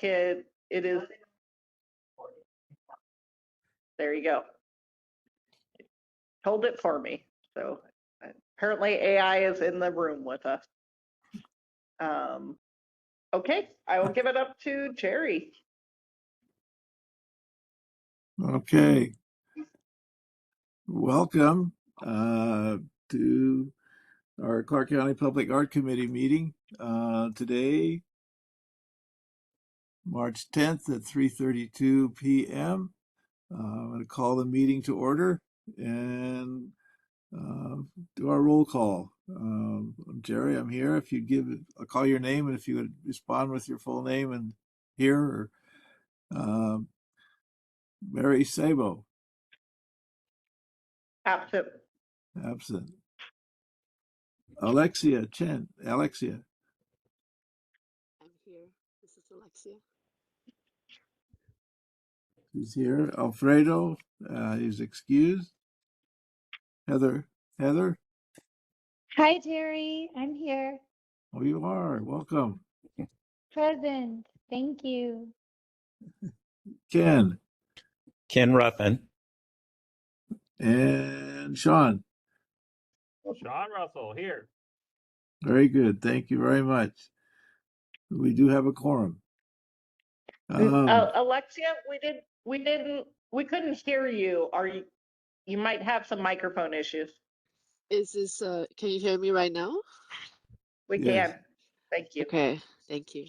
like it is. There you go. Told it for me. So apparently AI is in the room with us. Okay, I will give it up to Jerry. Okay. Welcome to our Clark County Public Art Committee meeting today, March 10th at 3:32 p.m. I'm going to call the meeting to order and do our roll call. I'm Jerry, I'm here. If you I'll call your name, and if you would respond with your full name and here, or Mary Sabo. Absent. Absent. Alexia Chen. Alexia. I'm here. This is Alexia. He's here. Alfredo, he's excused. Heather. Heather. Hi, Jerry. I'm here. Oh, you are. Welcome. Present. Thank you. Ken. Ken Ruffin. And Sean. Sean Russell here. Very good. Thank you very much. We do have a quorum. Alexia, we couldn't hear you. You might have some microphone issues. Is this, can you hear me right now? We Yes. can. Thank you. Okay, thank you.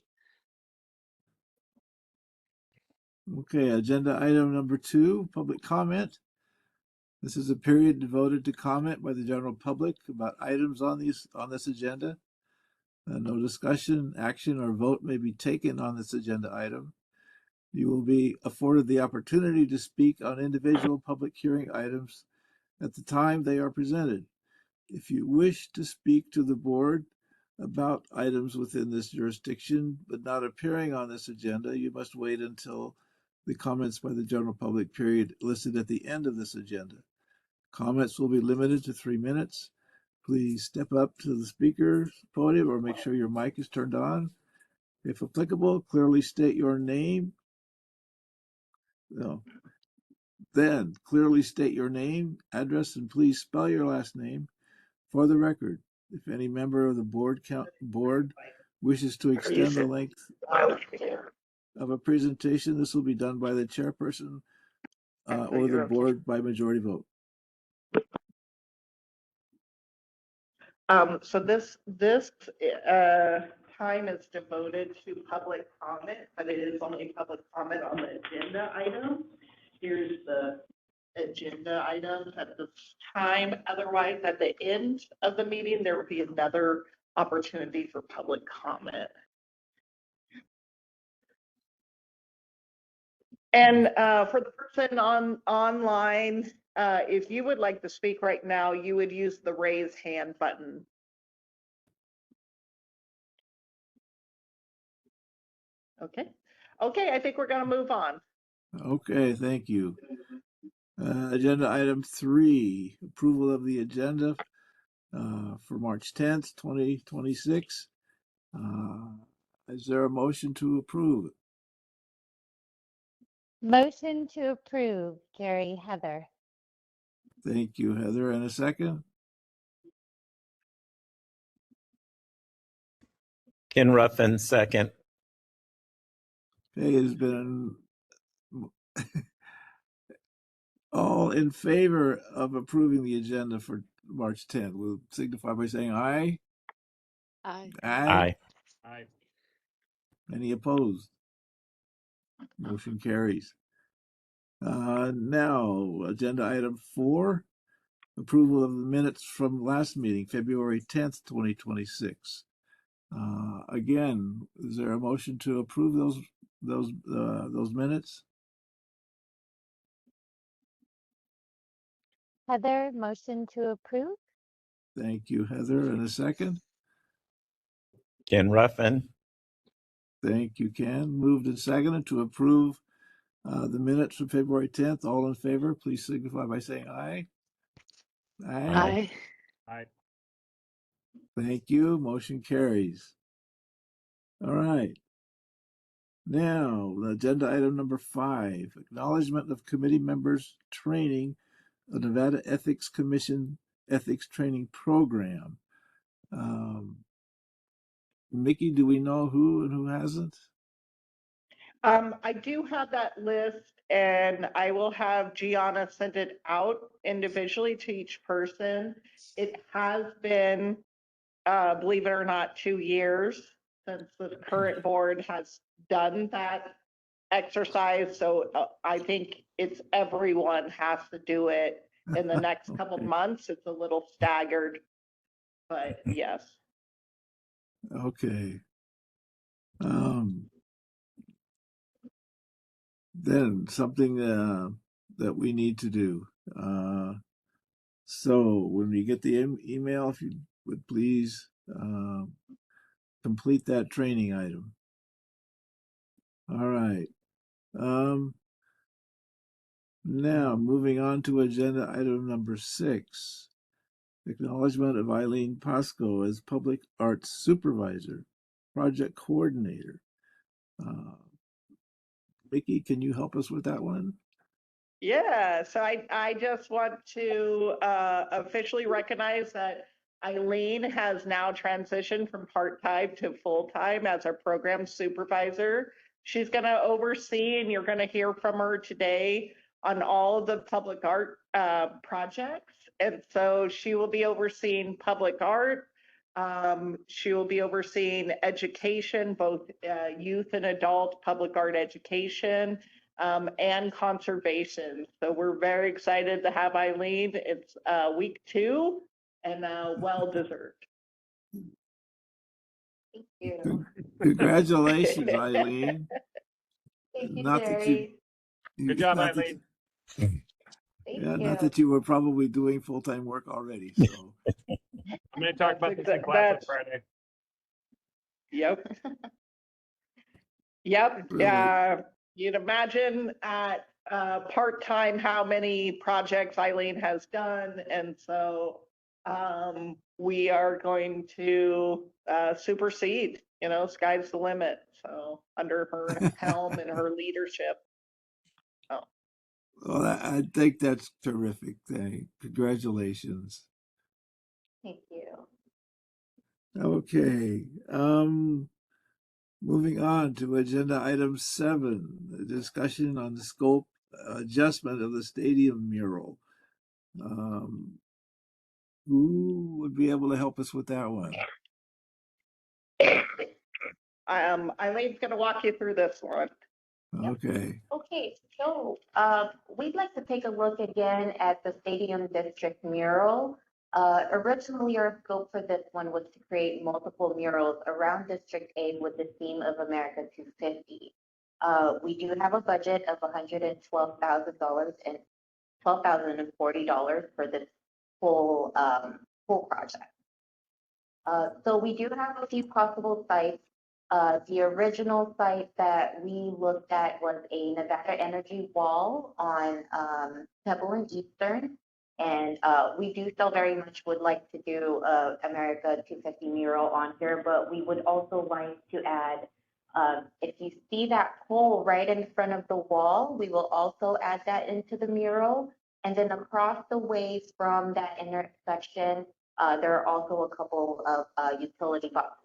Okay, agenda item number 2, public comment. This is a period devoted to comment by the general public about items on this agenda. No discussion, action, or vote may be taken on this agenda item. You will be afforded the opportunity to speak on individual public hearing items at the time they are presented. If you wish to speak to the board about items within this jurisdiction but not appearing on this agenda, you must wait until the comments by the general public period listed at the end of this agenda. Comments will be limited to 3 minutes. Please step up to the speaker's podium or make sure your mic is turned on. If applicable, clearly state your name. Then clearly state your name, address, and please spell your last name for the record. If any member of the board wishes to extend the length of a presentation, this will be done by the chairperson or the board by majority vote. So this time is devoted to public comment, but it is only public comment on the agenda item. Here's the agenda items at this time. Otherwise, at the end of the meeting, there will be another opportunity for public comment. And for the person online, if you would like to speak right now, you would use the raise hand button. Okay, I think we're going to move on. Okay, thank you. Agenda item 3, approval of the agenda for March 10th, 2026. Is there a motion to approve? Motion to approve, Jerry. Heather. Thank you, Heather. And a second? Ken Ruffin, second. Okay, it has been all in favor of approving the agenda for March 10th. We'll signify by saying aye. Aye. Aye. Aye. Any opposed? Motion carries. Now, agenda item 4, approval of the minutes from last meeting, February 10th, 2026. Again, is there a motion to approve those minutes? Heather, motion to approve. Thank you, Heather. And a second? Ken Ruffin. Thank you, Ken. Moved and seconded to approve the minutes from February 10th. All in favor, please signify by saying aye. Aye. Aye. Thank you. Motion carries. All right. Now, agenda item number 5, acknowledgement of committee members training, the Nevada Ethics Commission Ethics Training Program. Mickey, do we know who and who hasn't? I do have that list, and I will have Gianna send it out individually to each person. It has been, believe it or not, 2 years since the current board has done that exercise. So I think it's everyone has to do it in the next couple Okay. months. It's a little staggered, but yes. Okay. Then something that we need to do. So when we get the email, if you would please complete that training item. All right. Now moving on to agenda item number 6, acknowledgement of Eileen Pasco as Public Arts Supervisor, Project Coordinator. Mickey, can you help us with that one? Yeah, so I just want to officially recognize that Eileen has now transitioned from part-time to full-time as our program supervisor. She's going to oversee, and you're going to hear from her today on all of the public art projects. And so she will be overseeing public art. She will be overseeing education, both youth and adult public art education. And conservation. So we're very excited to have Eileen. It's week 2 and well deserved. Thank you. Congratulations, Eileen. Thank you, Not that you, Jerry. Good job, not that- Eileen. Thank yeah, you. not that you were probably doing full-time work already. So I'm going to talk about this in class on That's- Friday. Yep. Yep. Brilliant. You'd imagine at part-time how many projects Eileen has done. And so we are going to supersede, sky's the limit. So under her helm and her leadership. well, I think that's terrific. Congratulations. Thank you. Okay. Moving on to agenda item 7, a discussion on the scope adjustment of the stadium mural. Who would be able to help us with that one? Eileen's going to walk you through this one. Okay. Okay, so we'd like to take a look again at the Stadium District mural. Originally, our scope for this one was to create multiple murals around District A with the theme of America 250. We do have a budget of $112,000 and $12,040 for this full project. So we do have a few possible sites. The original site that we looked at was a Nevada Energy Wall on Pebble and Eastern. And we do still very much would like to do America 250 mural on here, but we would also like to add, if you see that pole right in front of the wall, we will also add that into the mural. And then across the way from that intersection, there are also a couple of utility boxes.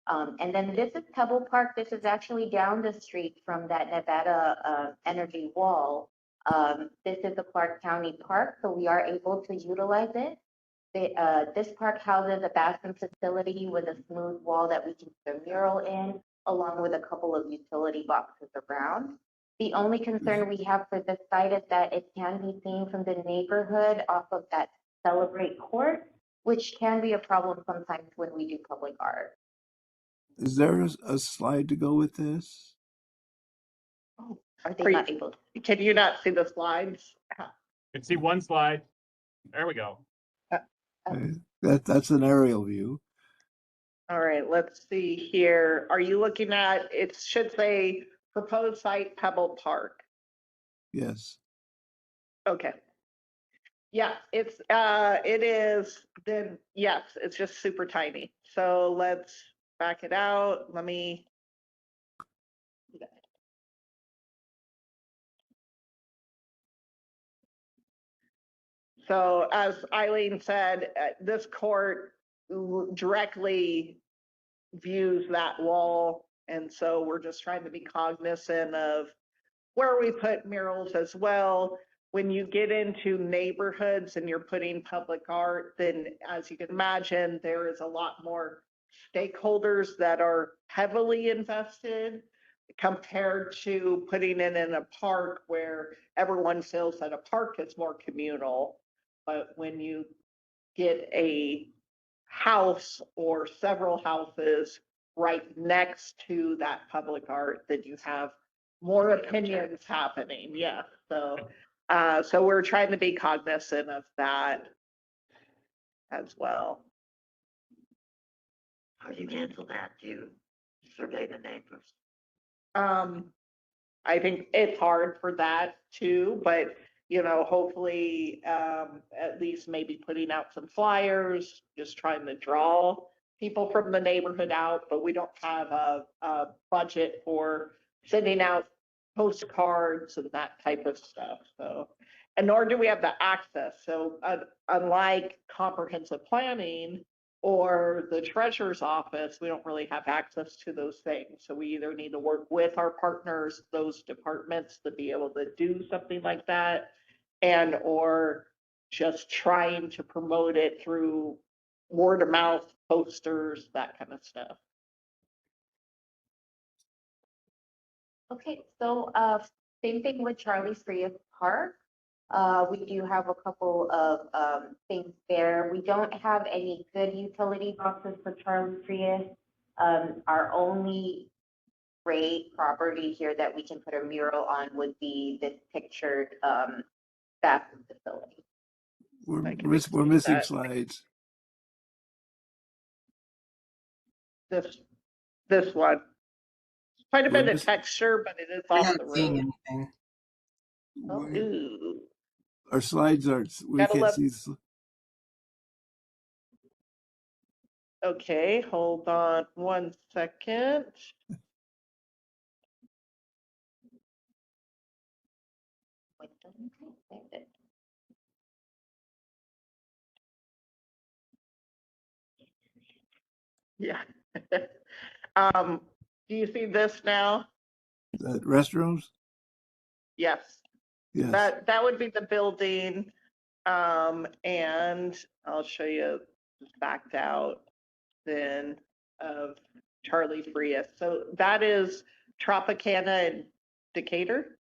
And then this is Pebble Park. This is actually down the street from that Nevada Energy Wall. This is a Clark County park, so we are able to utilize it. This park houses a bathroom facility with a smooth wall that we can put a mural in, along with a couple of utility boxes around. The only concern we have for this site is that it can be seen from the neighborhood off of that Celebrate Court, which can be a problem sometimes when we do public art. Is there a slide to go with this? Are they not able to? Can you not see the slides? You can see one slide. There we go. That's an aerial view. All right, let's see here. Are you looking at, it should say proposed site Pebble Park. Yes. Okay. Yeah, it is, then yes, it's just super tiny. So let's back it out. Let me So as Eileen said, this court directly views that wall. And so we're just trying to be cognizant of where we put murals as well. When you get into neighborhoods and you're putting public art, then as you can imagine, there is a lot more stakeholders that are heavily invested compared to putting it in a park where everyone feels that a park is more communal. But when you get a house or several houses right next to that public art, then you have more opinions happening. Yeah. So we're trying to be cognizant of that as well. How do you handle that? Do you survey the neighbors? I think it's hard for that too, but hopefully, at least maybe putting out some flyers, just trying to draw people from the neighborhood out, but we don't have a budget for sending out postcards and that type of stuff. So, and nor do we have the access. So unlike comprehensive planning or the treasurer's office, we don't really have access to those things. So we either need to work with our partners, those departments, to be able to do something like that, and or just trying to promote it through word of mouth, posters, that kind of stuff. Okay, so same thing with Charlie Frias Park. We do have a couple of things there. We don't have any good utility boxes for Charlie Frias. Our only great property here that we can put a mural on would be this pictured bathroom facility. We're missing slides. This one. Quite a We're bit of miss- texture, but it is I off the haven't seen road. anything. Oh, ooh. Our slides aren't, we Gotta can't love- see. Okay, hold on 1 second. Yeah. Do you see this now? The restrooms? Yes. Yes. That would be the building. And I'll show you backed out then of Charlie Frias. So that is Tropicana in Decatur.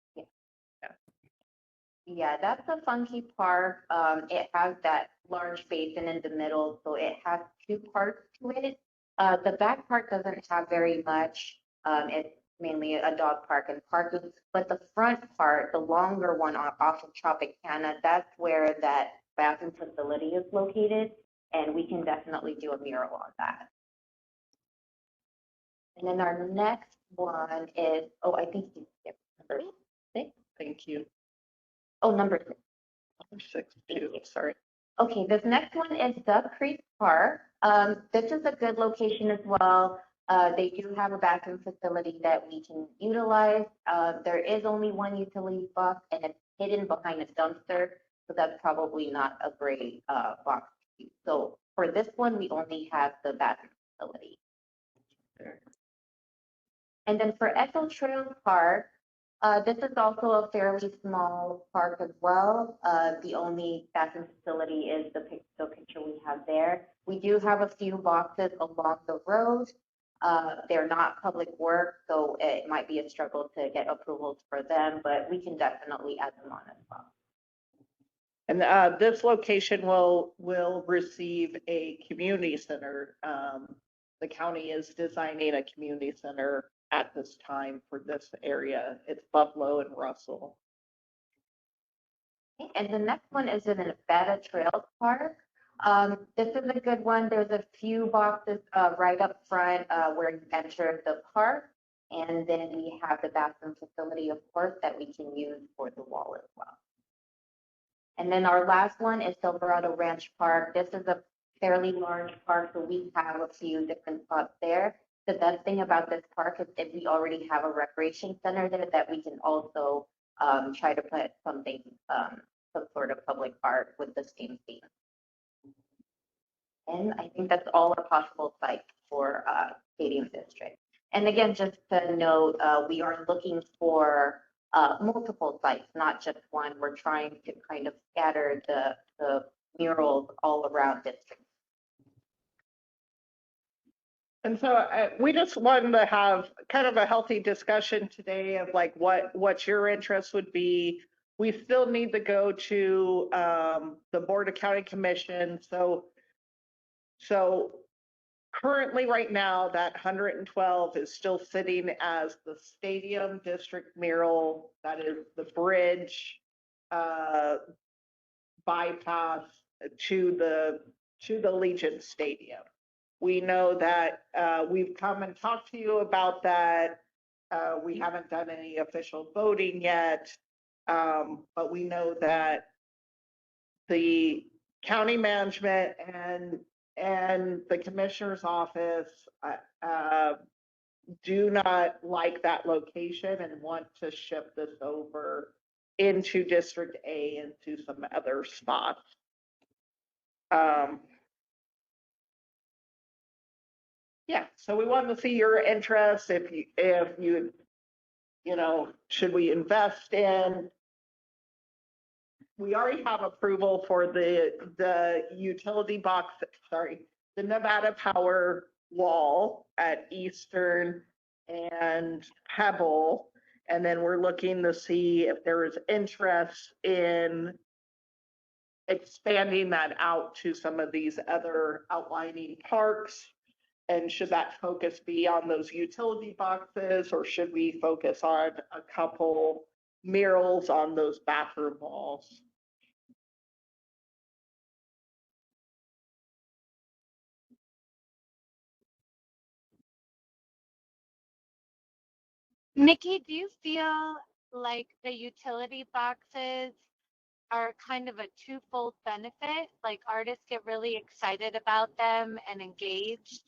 Yeah, that's a funky park. It has that large basin in the middle, so it has two parts to it. The back part doesn't have very much. It's mainly a dog park and parking, but the front part, the longer one off of Tropicana, that's where that bathroom facility is located, and we can definitely do a mural on that. And then our next one is, I think you skipped number 6. Thank you. Oh, number 6. Number 6 too. Sorry. Okay, this next one is Duck Creek Park. This is a good location as well. They do have a bathroom facility that we can utilize. There is only one utility box and it's hidden behind a dumpster, so that's probably not a great box to use. So for this one, we only have the bathroom facility. And then for Echo Trail Park, this is also a fairly small park as well. The only bathroom facility is the picture we have there. We do have a few boxes along the road. They're not public work, so it might be a struggle to get approvals for them, but we can definitely add them on as well. And this location will receive a community center. The county is designing a community center at this time for this area. It's Buffalo and Russell. And the next one is in Nevada Trails Park. This is a good one. There's a few boxes right up front where you enter the park. And then we have the bathroom facility, of course, that we can use for the wall as well. And then our last one is Silverado Ranch Park. This is a fairly large park, so we have a few different spots there. The best thing about this park is that we already have a recreation center there that we can also try to put something some sort of public art with the same theme. And I think that's all our possible sites for Stadium District. And again, just to note, we are looking for multiple sites, not just one. We're trying to kind of scatter the murals all around district. And so we just wanted to have kind of a healthy discussion today of like what your interest would be. We still need to go to the Board of County Commission. So currently right now, that 112 is still sitting as the Stadium District mural. That is the bridge bypass to the Legion Stadium. We know that we've come and talked to you about that. We haven't done any official voting yet, but we know that the county management and the commissioner's office do not like that location and want to shift this over into District A and to some other spots. Yeah, so we wanted to see your interest, if you should we invest in? We already have approval for the utility box, the Nevada Power wall at Eastern and Pebble. And then we're looking to see if there is interest in expanding that out to some of these other outlining parks. And should that focus be on those utility boxes, or should we focus on a couple murals on those bathroom walls? Nikki, do you feel like the utility boxes are kind of a twofold benefit? Like artists get really excited about them and engaged,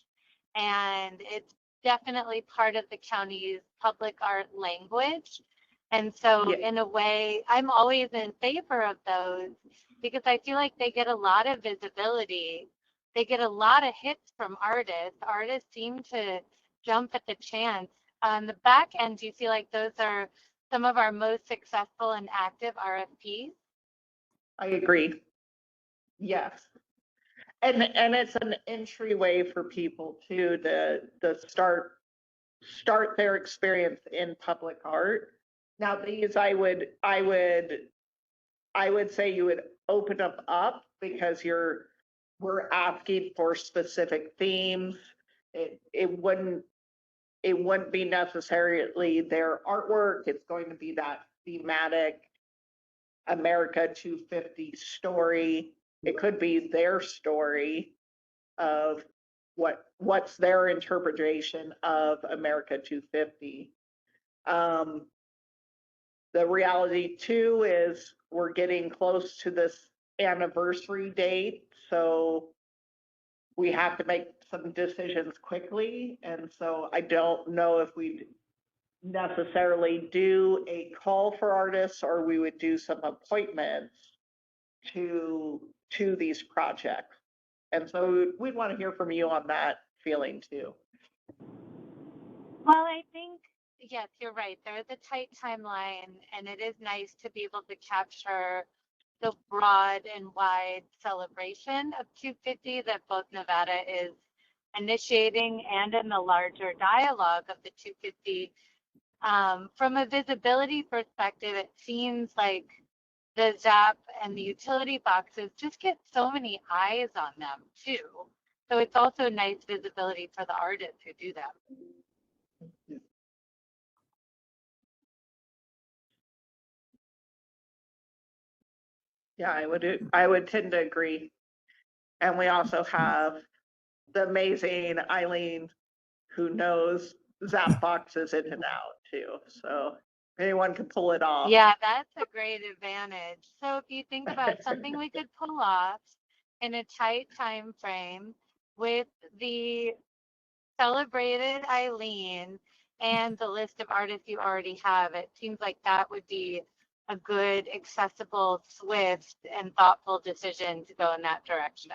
and it's definitely part of the county's public art language. And so Yeah. in a way, I'm always in favor of those because I feel like they get a lot of visibility. They get a lot of hits from artists. Artists seem to jump at the chance. On the back end, do you feel like those are some of our most successful and active RFPs? I agree. Yes. And it's an entryway for people too to start their experience in public art. Now these I would say you would open them up because we're asking for specific themes. It wouldn't be necessarily their artwork. It's going to be that thematic America 250 story. It could be their story of what's their interpretation of America 250. The reality too is we're getting close to this anniversary date, so we have to make some decisions quickly. And so I don't know if we'd necessarily do a call for artists or we would do some appointments to these projects. And so we'd want to hear from you on that feeling too. Well, I think, yes, you're right. There is a tight timeline, and it is nice to be able to capture the broad and wide celebration of 250 that both Nevada is initiating and in the larger dialogue of the 250. From a visibility perspective, it seems like the ZAP and the utility boxes just get so many eyes on them too. So it's also nice visibility for the artists who do them. Yeah, I would tend to agree. And we also have the amazing Eileen who knows Zap boxes in and out too. So anyone can pull it off. Yeah, that's a great advantage. So if you think about something we could pull off in a tight time frame with the celebrated Eileen and the list of artists you already have, it seems like that would be a good, accessible, swift, and thoughtful decision to go in that direction.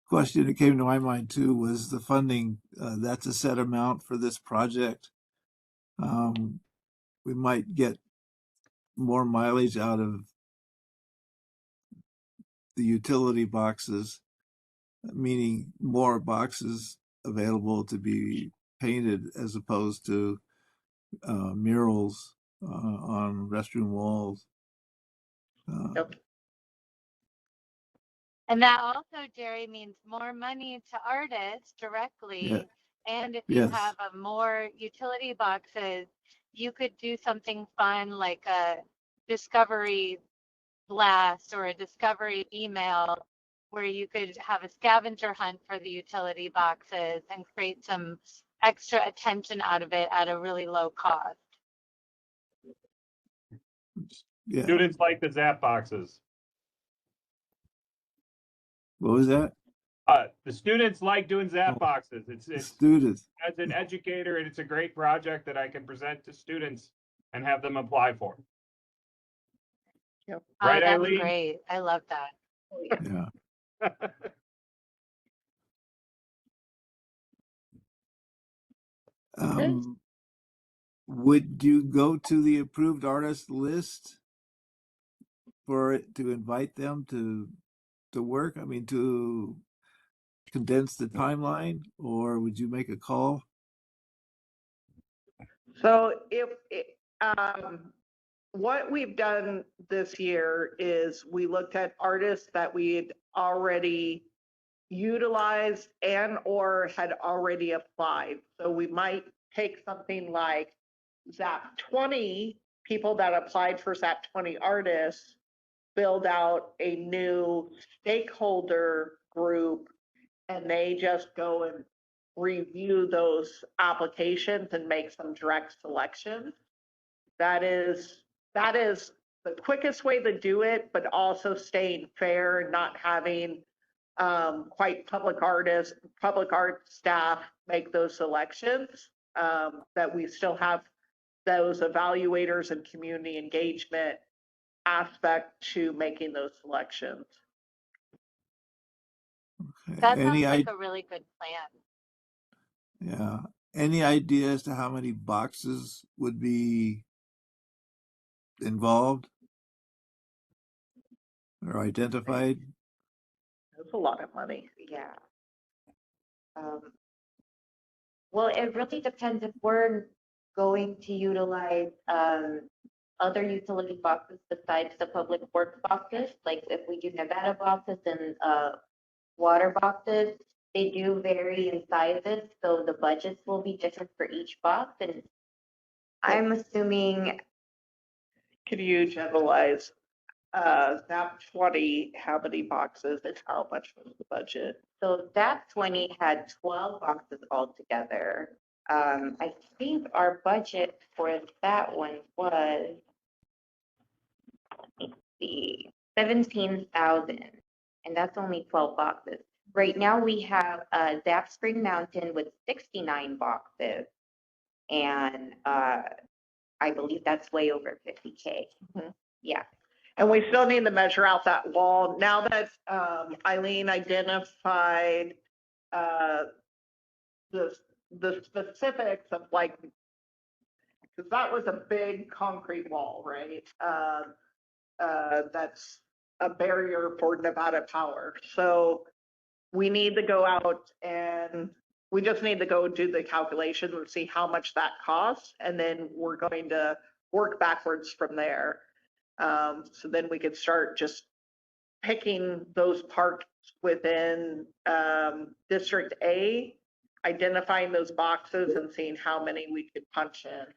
Question that came to my mind too was the funding. That's a set amount for this project. We might get more mileage out of the utility boxes, meaning more boxes available to be painted as opposed to murals on restroom walls. Yep. And that also, Jerry, means more money to artists directly. Yeah. And if you Yes. have a more utility boxes, you could do something fun like a discovery blast or a discovery email where you could have a scavenger hunt for the utility boxes and create some extra attention out of it at a really low cost. Yeah. Students like the Zap boxes. What was that? The students like doing Zap Oh. boxes. The It's students. as an educator, and it's a great project that I can present to students and have them apply for. Yep. Oh, Right, that's Eileen? great. I love that. Yeah. Would you go to the approved artist list for it to invite them to work? I mean, to condense the timeline, or would you make a call? So what we've done this year is we looked at artists that we had already utilized and or had already applied. So we might take something like ZAP 20, people that applied for ZAP 20 artists, build out a new stakeholder group, and they just go and review those applications and make some direct selections. That is the quickest way to do it, but also staying fair and not having quite public art staff make those selections, that we still have those evaluators and community engagement aspect to making those selections. Okay. That sounds Any like a really good plan. yeah. Any idea as to how many boxes would be involved or identified? That's a lot of money. Yeah. Well, it really depends if we're going to utilize other utility boxes besides the public works boxes. Like if we do Nevada boxes and water boxes, they do vary in sizes, so the budgets will be different for each box. And I'm assuming, Could you generalize ZAP 20, how many boxes and how much was the budget? so that 20 had 12 boxes altogether. I think our budget for that one was, let's see, 17,000, and that's only 12 boxes. Right now, we have Zap Spring Mountain with 69 boxes, and I believe that's way over 50K. Mhm. Yeah. And we still need to measure out that wall. Now that Eileen identified the specifics of like, because that was a big concrete wall, right? That's a barrier for Nevada Power. So we need to go out and we just need to go do the calculations and see how much that costs. And then we're going to work backwards from there. So then we could start just picking those parks within District A, identifying those boxes and seeing how many we could punch in.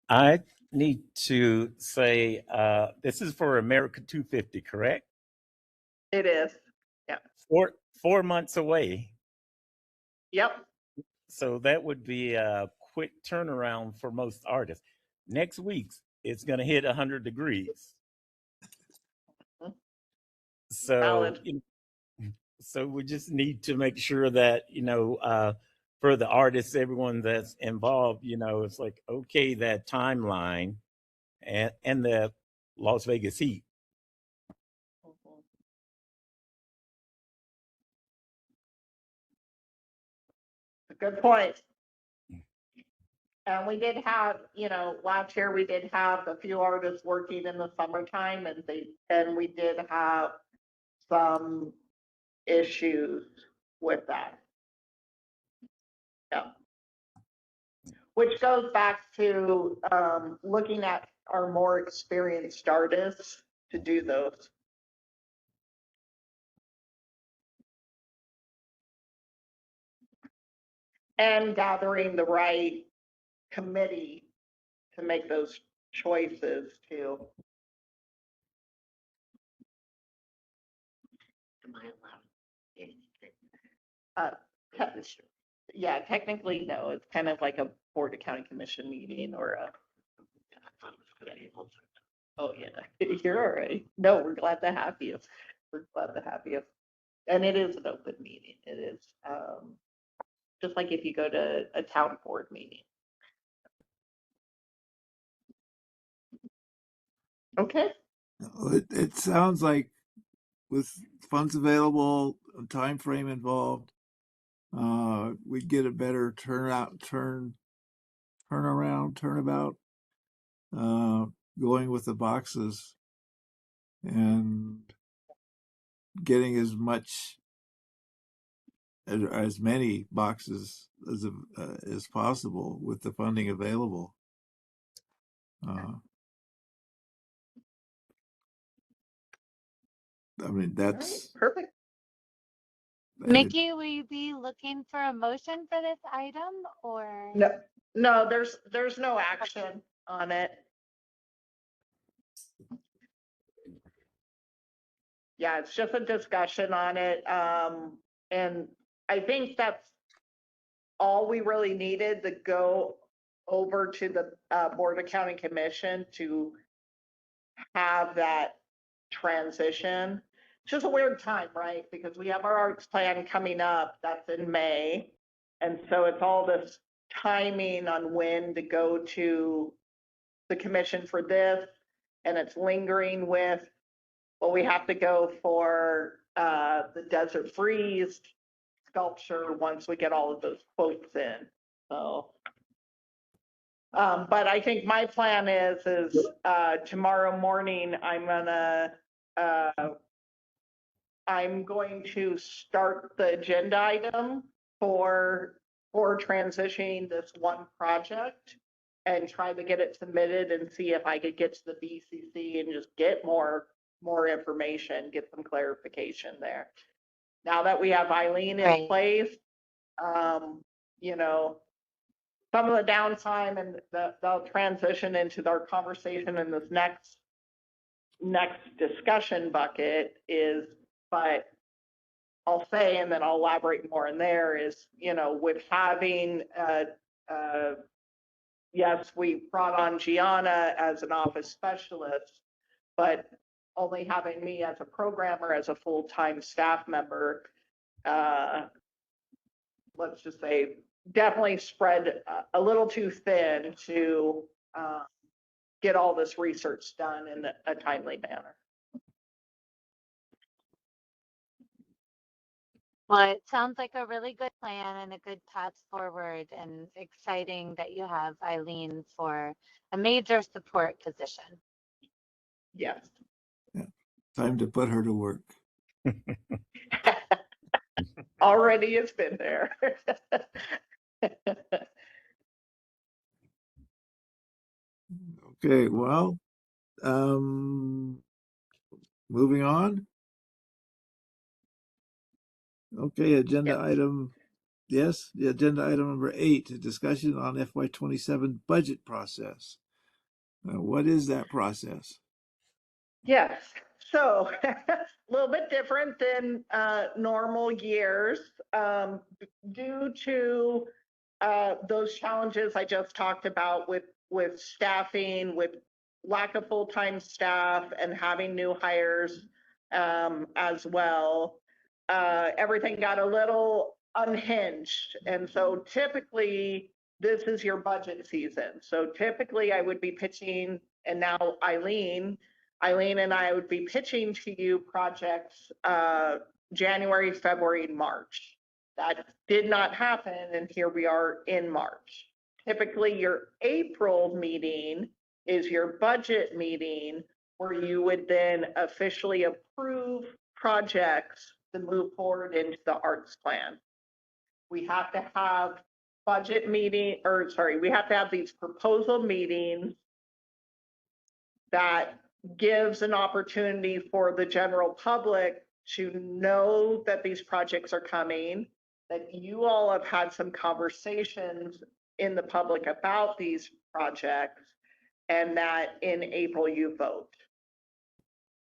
I need to say, this is for America 250, correct? It is. 4 months away. Yep. So that would be a quick turnaround for most artists. Next week, it's going to hit 100 degrees. So, Valid. so we just need to make sure that, for the artists, everyone that's involved, it's like, okay, that timeline and the Las Vegas Heat. Good point. And we did have, last year we did have a few artists working in the summertime, and we did have some issues with that. Yeah. Which goes back to looking at our more experienced artists to do those. And gathering the right committee to make those choices too. Am I allowed anything? Yeah, technically, no, it's kind of like a Board of County Commission meeting or a, I thought it was gonna be able to. oh yeah, you're all right. No, we're glad to have you. We're glad to have you. And it is an open meeting. It is, just like if you go to a town board meeting. Okay, It sounds like with funds available, a time frame involved, we'd get a better turnabout, going with the boxes and getting as many boxes as possible with the funding available. I mean, all right, that's perfect. Mickey, will you be looking for a motion for this item or? No, there's no action on it. Yeah, it's just a discussion on it. And I think that's all we really needed to go over to the Board of County Commission to have that transition. It's just a weird time, right? Because we have our arts plan coming up, that's in May. And so it's all this timing on when to go to the commission for this. And it's lingering with, well, we have to go for the Desert Freeze sculpture once we get all of those quotes in. So, but I think my plan is tomorrow morning I'm going to start the agenda item for transitioning this one project and try to get it submitted and see if I could get to the BCC and just get more information, get some clarification there. Now that we have Eileen in Right. place, some of the downtime and they'll transition into our conversation in this next discussion bucket is, but I'll say, and then I'll elaborate more in there is, with having, yes, we brought on Gianna as an office specialist, but only having me as a programmer, as a full-time staff member, let's just say, definitely spread a little too thin to get all this research done in a timely manner. Well, it sounds like a really good plan and a good path forward, and exciting that you have Eileen for a major support position. Yes. time to put her to work. Already it's been there. Okay, well, moving on. Okay, agenda item, yes, the agenda item number 8, a discussion on FY27 budget process. What is that process? Yes, so a little bit different than normal years due to those challenges I just talked about with staffing, with lack of full-time staff and having new hires as well. Everything got a little unhinged. And so typically this is your budget season. So typically I would be pitching, and now Eileen and I would be pitching to you projects January, February, and March. That did not happen, and here we are in March. Typically your April meeting is your budget meeting where you would then officially approve projects to move forward into the arts plan. We have to have budget meeting, or sorry, we have to have these proposal meetings that gives an opportunity for the general public to know that these projects are coming, that you all have had some conversations in the public about these projects, and that in April you vote.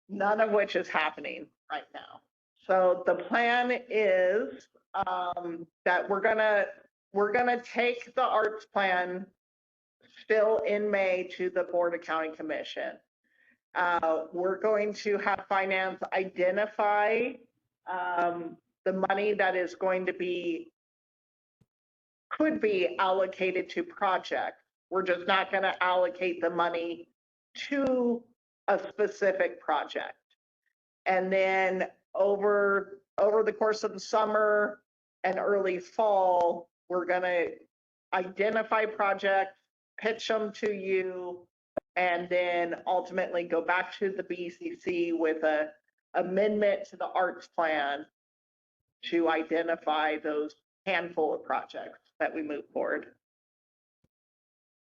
None of which is happening right now. So the plan is that we're gonna take the arts plan still in May to the Board of County Commission. We're going to have finance identify the money that is going to be, could be allocated to projects. We're just not going to allocate the money to a specific project. And then over the course of the summer and early fall, we're going to identify projects, pitch them to you, and then ultimately go back to the BCC with an amendment to the arts plan to identify those handful of projects that we move forward.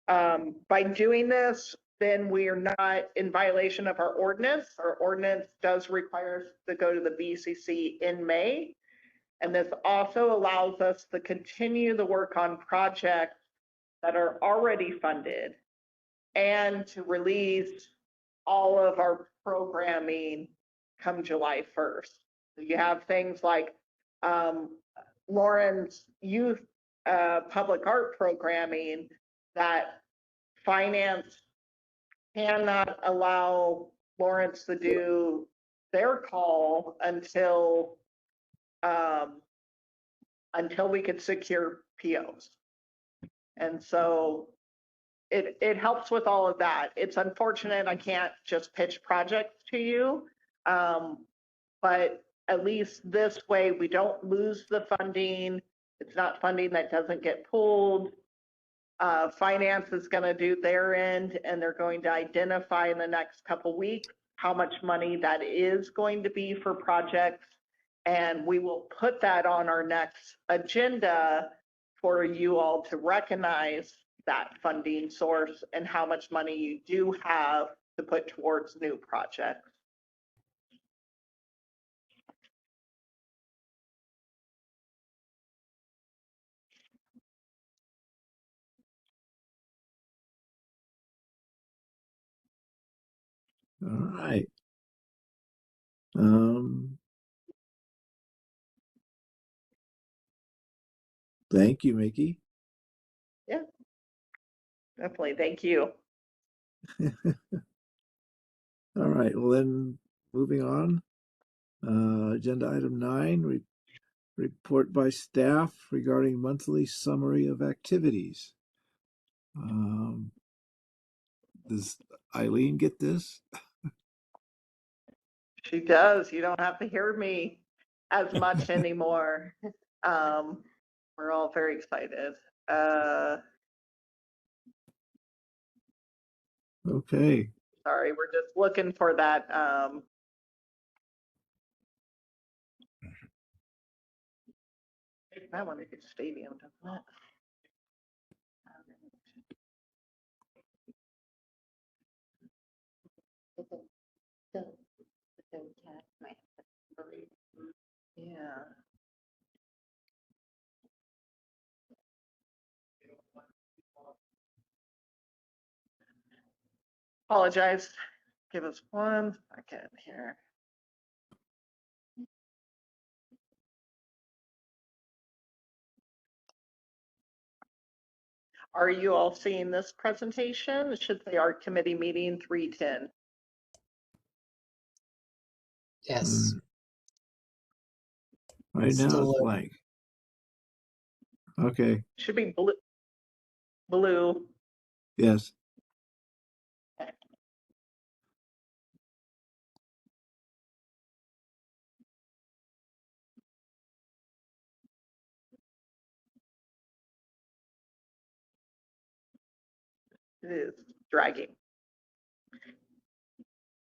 By doing this, then we are not in violation of our ordinance. Our ordinance does require us to go to the BCC in May. And this also allows us to continue the work on projects that are already funded and to release all of our programming come July 1st. So you have things like Lauren's youth public art programming that finance cannot allow Lawrence to do their call until we could secure POs. And so it helps with all of that. It's unfortunate I can't just pitch projects to you, but at least this way we don't lose the funding. It's not funding that doesn't get pulled. Finance is going to do their end, and they're going to identify in the next couple weeks how much money that is going to be for projects. And we will put that on our next agenda for you all to recognize that funding source and how much money you do have to put towards new projects. All right. Thank you, Mickey. Yeah, definitely. Thank you. All right. Well, then moving on. Agenda item 9, report by staff regarding monthly summary of activities. Does Eileen get this? She does. You don't have to hear me as much anymore. We're all very excited. Okay. Sorry, we're just looking for that. I want to do stadium, doesn't it? Yeah. Apologize. Give us 1 second here. Are you all seeing this presentation? It should say Art Committee Meeting 310. Yes. Right now Still it's a- blank. Okay, Should be blue. Blue. yes. It is dragging.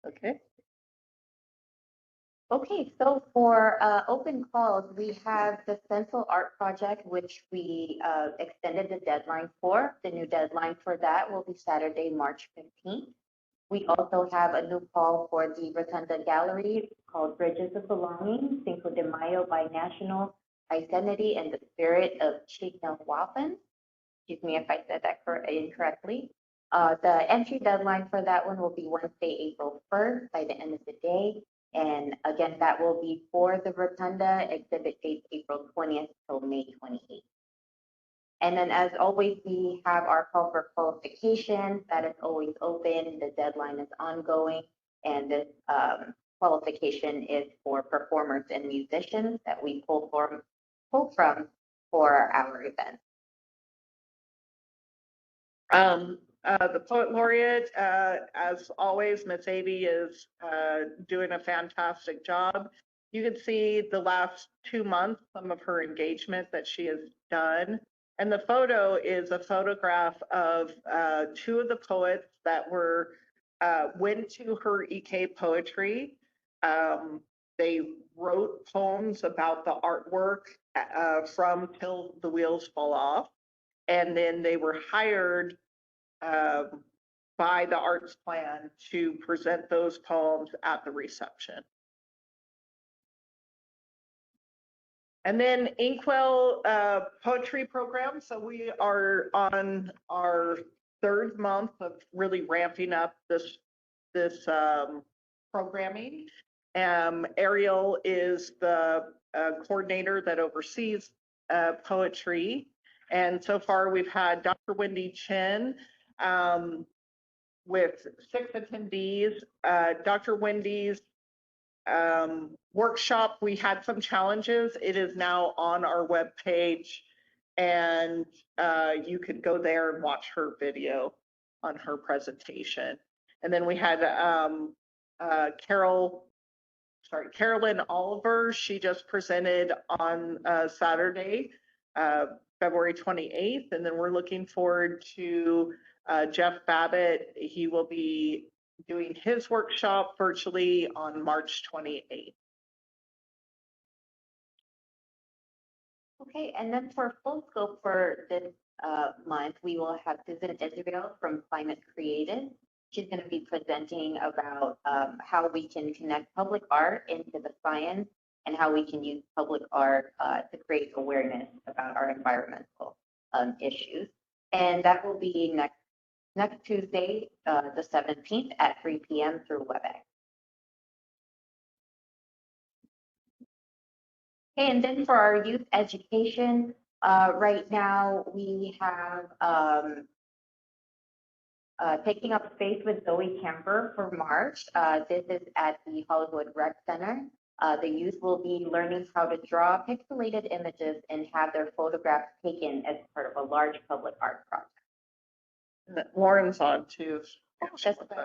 Okay. Okay, so for open calls, we have the Stencil Art Project, which we extended the deadline for. The new deadline for that will be Saturday, March 15th. We also have a new call for the Rotunda Gallery called Bridges of Belonging, Cinco de Mayo Binational Identity and the Spirit of Chignahuapan. Excuse me if I said that incorrectly. The entry deadline for that one will be Wednesday, April 1st by the end of the day. And again, that will be for the Rotunda exhibit date April 20th till May 28th. And then as always, we have our call for qualifications. That is always open. The deadline is ongoing. And this qualification is for performers and musicians that we pull from for our event. The poet laureate, as always, Miss Avey is doing a fantastic job. You can see the last 2 months, some of her engagement that she has done. And the photo is a photograph of 2 of the poets that went to her EK Poetry. They wrote poems about the artwork from Till the Wheels Fall Off. And then they were hired by the Arts Plan to present those poems at the reception. And then Inkwell Poetry Program. So we are on our 3rd month of really ramping up this programming. Ariel is the coordinator that oversees poetry. And so far we've had Dr. Wendy Chin with 6 attendees. Dr. Wendy's workshop, we had some challenges. It is now on our webpage, and you could go there and watch her video on her presentation. And then we had Carolyn Oliver. She just presented on Saturday, February 28th. And then we're looking forward to Jeff Babbitt. He will be doing his workshop virtually on March 28th. Okay, and then for full scope for this month, we will have Susan Israel from Climate Creative. She's going to be presenting about how we can connect public art into the science and how we can use public art to create awareness about our environmental issues. And that will be next Tuesday, the 17th at 3 p.m. through WebEx. Okay, and then for our youth education, right now we have taking up space with Zoe Camper for March. This is at the Hollywood Rec Center. The youth will be learning how to draw pixelated images and have their photographs taken as part of a large public art project. Lauren's on too. That's okay.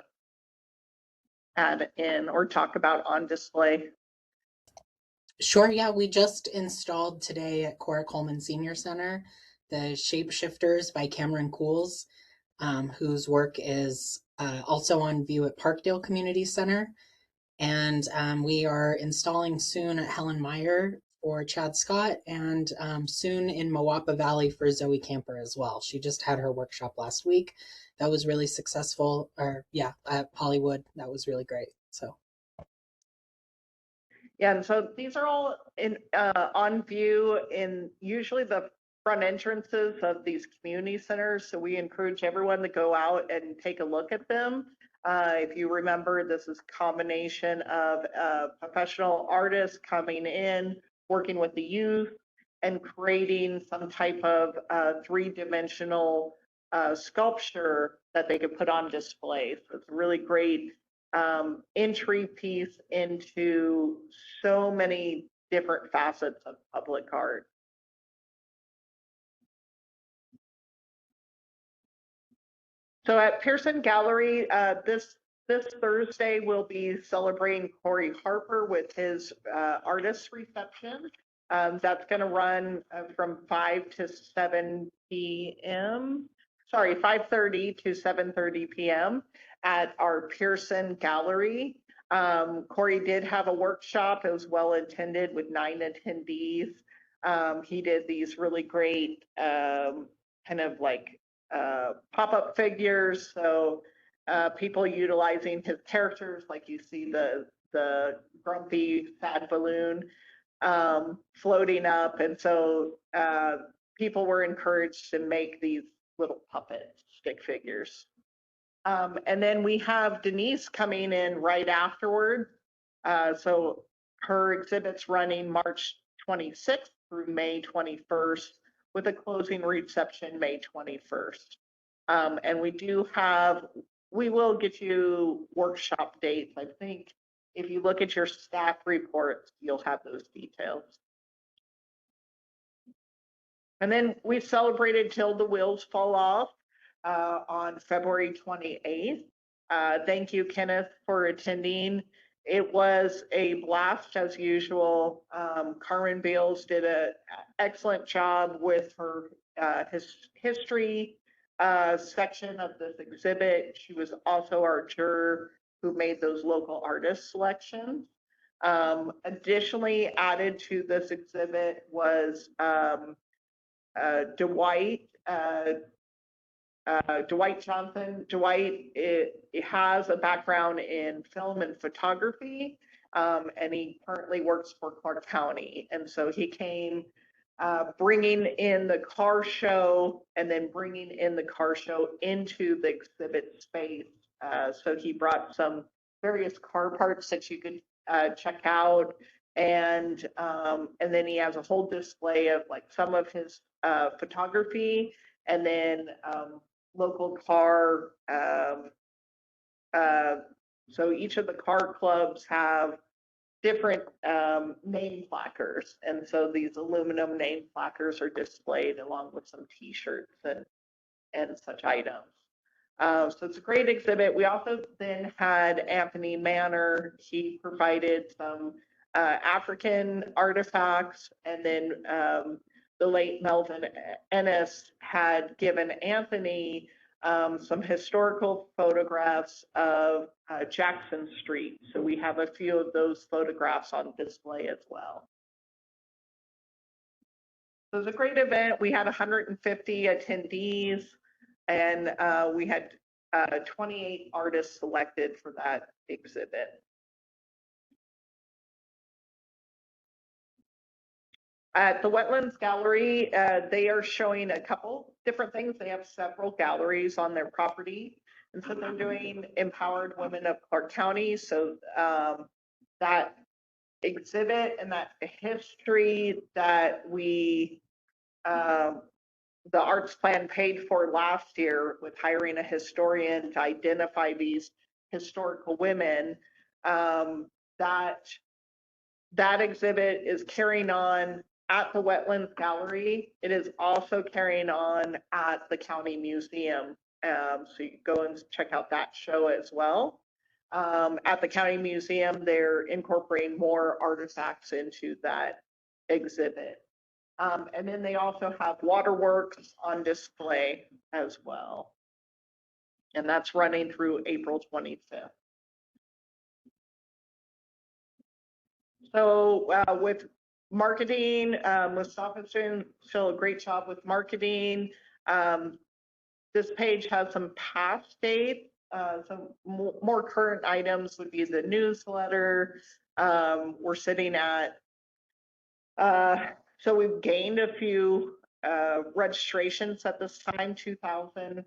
Add in or talk about on display. Sure, yeah, we just installed today at Cora Coleman Senior Center the Shapeshifters by Cameron Cools, whose work is also on view at Parkdale Community Center. And we are installing soon at Helen Meyer for Chad Scott, and soon in Moapa Valley for Zoe Camper as well. She just had her workshop last week. That was really successful, at Hollywood. That was really great, so. Yeah, and so these are all on view in usually the front entrances of these community centers. So we encourage everyone to go out and take a look at them. If you remember, this is a combination of professional artists coming in, working with the youth, and creating some type of 3-dimensional sculpture that they could put on display. So it's a really great entry piece into so many different facets of public art. So at Pearson Gallery, this Thursday we'll be celebrating Corey Harper with his artist reception. That's going to run from 5 to 7 p.m. Sorry, 5:30 to 7:30 p.m. at our Pearson Gallery. Corey did have a workshop. It was well attended with 9 attendees. He did these really great kind of like pop-up figures. So people utilizing his characters, like you see the grumpy sad balloon floating up. And so people were encouraged to make these little puppet stick figures. And then we have Denise coming in right afterward. So her exhibit's running March 26th through May 21st with a closing reception May 21st. And we will get you workshop dates. I think if you look at your staff reports, you'll have those details. And then we celebrated Till the Wheels Fall Off on February 28th. Thank you, Kenneth, for attending. It was a blast as usual. Carmen Beals did an excellent job with her history section of this exhibit. She was also our juror who made those local artist selections. Additionally added to this exhibit was Dwight Johnson. Dwight has a background in film and photography, and he currently works for Clark County. And so he came bringing in the car show and then bringing in the car show into the exhibit space. So he brought some various car parts that you could check out. And then he has a whole display of like some of his photography, and then local car. So each of the car clubs have different name placards, and so these aluminum name placards are displayed along with some T-shirts and such items. So it's a great exhibit. We also then had Anthony Manor. He provided some African artifacts, and then the late Melvin Ennis had given Anthony some historical photographs of Jackson Street. So we have a few of those photographs on display as well. So it was a great event. We had 150 attendees, and we had 28 artists selected for that exhibit. At the Wetlands Gallery, they are showing a couple different things. They have several galleries on their property. And so they're doing Empowered Women of Clark County. So that exhibit and that history that we, the arts plan paid for last year with hiring a historian to identify these historical women, that exhibit is carrying on at the Wetlands Gallery. It is also carrying on at the County Museum. So you can go and check out that show as well. At the County Museum, they're incorporating more artifacts into that exhibit. And then they also have waterworks on display as well. And that's running through April 25th. So with marketing, Mustafa's doing still a great job with marketing. This page has some past dates. Some more current items would be the newsletter. We're sitting at, so we've gained a few registrations at this time, 2,000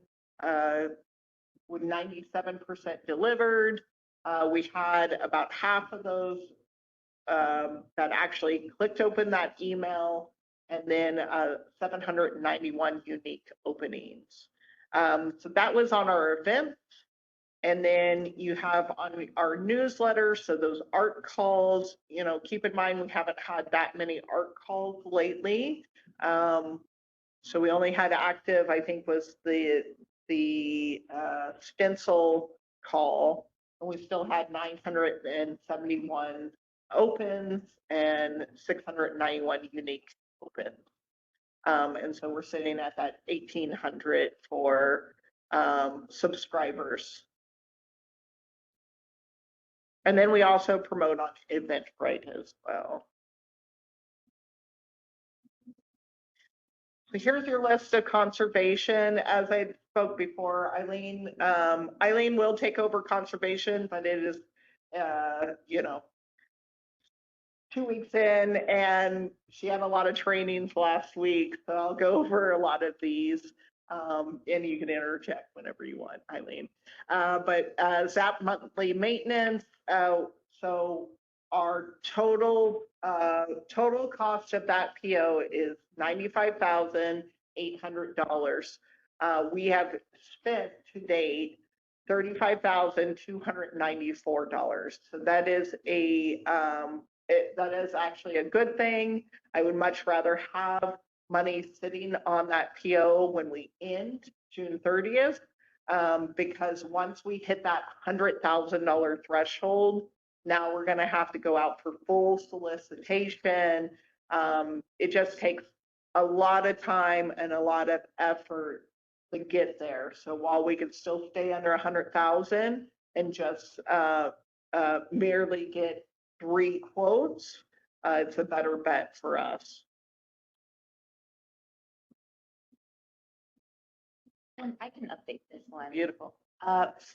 with 97% delivered. We had about half of those that actually clicked open that email, and then 791 unique openings. So that was on our event. And then you have on our newsletter, so those art calls, you know, keep in mind we haven't had that many art calls lately. So we only had active, I think was the the stencil call, and we still had 971 opens and 691 unique opens. And so we're sitting at that 1,800 for subscribers. And then we also promote on Eventbrite as well. So here's your list of conservation. As I spoke before, Eileen will take over conservation, but it is, 2 weeks in, and she had a lot of trainings last week, so I'll go over a lot of these, and you can interject whenever you want, Eileen. But ZAP monthly maintenance, so our total cost of that PO is $95,800. We have spent to date $35,294. So that is that is actually a good thing. I would much rather have money sitting on that PO when we end June 30th, because once we hit that $100,000 threshold, now we're going to have to go out for full solicitation. It just takes a lot of time and a lot of effort to get there. So while we could still stay under 100,000 and just merely get 3 quotes, it's a better bet for us. I can update this one. Beautiful.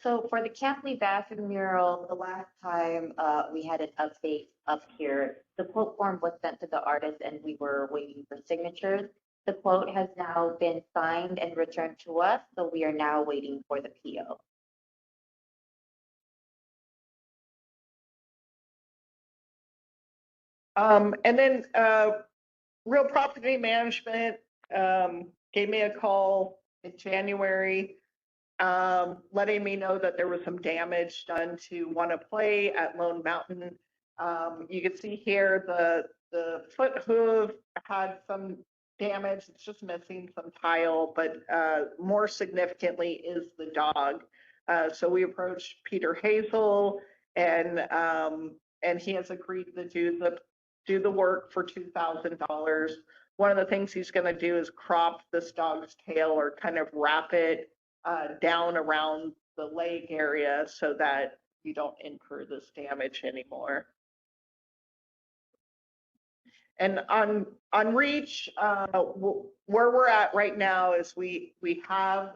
So for the Camp Lee bathroom mural, the last time we had an update up here, the quote form was sent to the artist and we were waiting for signatures. The quote has now been signed and returned to us, so we are now waiting for the PO. And then Real Property Management gave me a call in January, letting me know that there was some damage done to Wanna Play at Lone Mountain. You can see here the foot hoof had some damage. It's just missing some tile, but more significantly is the dog. So we approached Peter Hazel, and he has agreed to do the work for $2,000. One of the things he's going to do is crop this dog's tail, or kind of wrap it down around the leg area so that you don't incur this damage anymore. And on Reach, where we're at right now is we have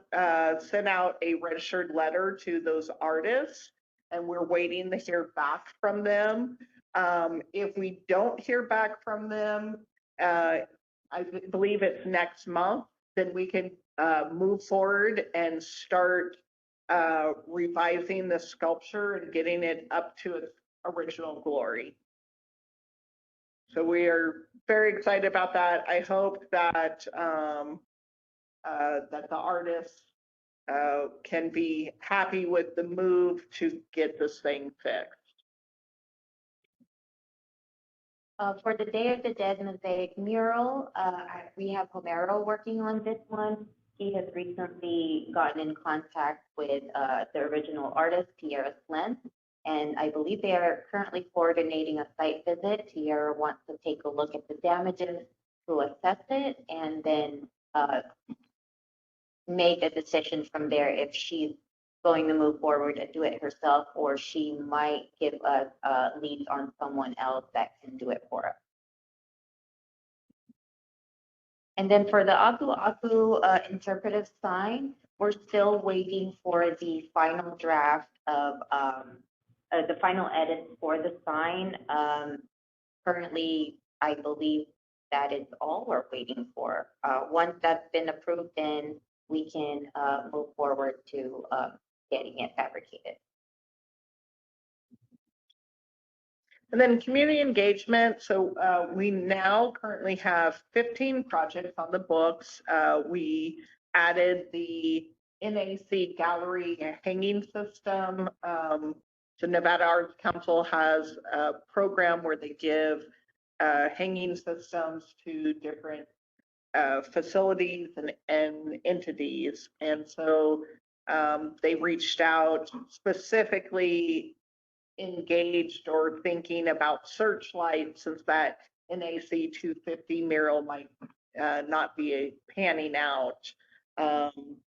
sent out a registered letter to those artists, and we're waiting to hear back from them. If we don't hear back from them, I believe it's next month, then we can move forward and start revising the sculpture and getting it up to its original glory. So we are very excited about that. I hope that that the artists can be happy with the move to get this thing fixed. For the Day of the Dead mosaic mural, we have Homero working on this one. He has recently gotten in contact with the original artist, Tierra Slent, and I believe they are currently coordinating a site visit. Tierra wants to take a look at the damages to assess it, and then make a decision from there if she's going to move forward and do it herself, or she might give us leads on someone else that can do it for us. And then for the Aku Aku interpretive sign, we're still waiting for the final draft of the final edits for the sign. Currently, I believe that is all we're waiting for. Once that's been approved, then we can move forward to getting it fabricated. And then community engagement. So we now currently have 15 projects on the books. We added the NAC gallery hanging system. So Nevada Arts Council has a program where they give hanging systems to different facilities and entities. And so they reached out specifically engaged or thinking about Searchlight, since that NAC 250 mural might not be panning out.